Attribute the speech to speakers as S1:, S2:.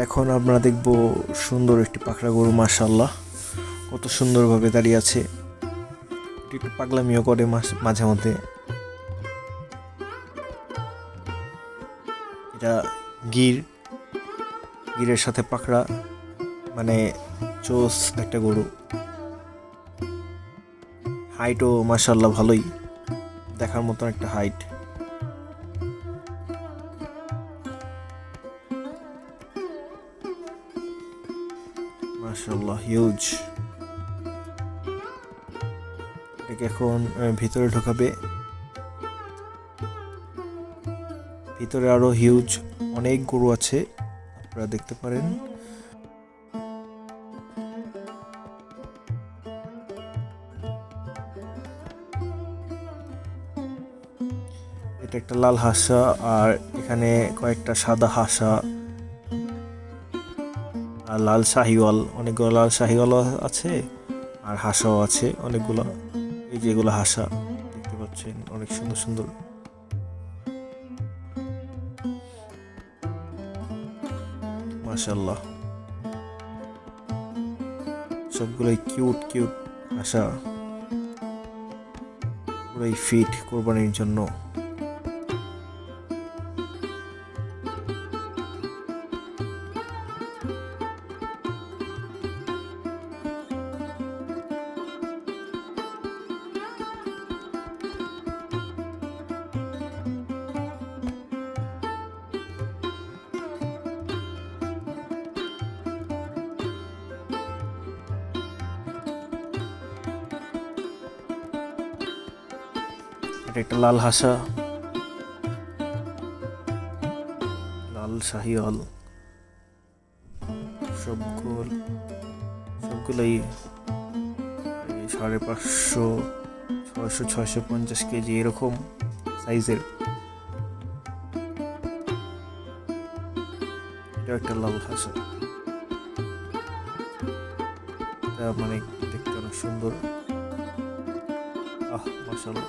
S1: এখন আমরা দেখব সুন্দর একটি পাকড়া গরু, মাশাআল্লাহ কত সুন্দরভাবে দাঁড়িয়ে আছে। একটু পাগলামিও করে মাঝে মধ্যে। এটা গিরের সাথে পাকড়া, মানে চোস একটা গরু। হাইটও মাশাআল্লাহ ভালোই, দেখার মতন একটা হাইট। মাশাআল্লাহ হিউজ। এটাকে এখন ভিতরে ঢোকাবে। ভিতরে আরো হিউজ অনেক গরু আছে, আপনারা দেখতে পারেন। এটা একটা লাল হাসা, আর এখানে কয়েকটা সাদা হাসা আর লাল শাহিওয়াল, অনেকগুলো লাল শাহিওয়াল আছে আর হাসাও আছে অনেকগুলো। এই যেগুলো হাসা দেখতে পাচ্ছেন, অনেক সুন্দর সুন্দর। মাশাআল্লাহ সবগুলোই কিউট কিউট হাসা, পুরোই ফিট কোরবানির জন্য। এটা একটা লাল হাসা, লাল শাহিওয়াল। সবগুলোই 550, 600, 650 কেজি এরকম সাইজের। এটা একটা লাল হাসা, এটা মানে দেখতে অনেক সুন্দর। মাশাআল্লাহ।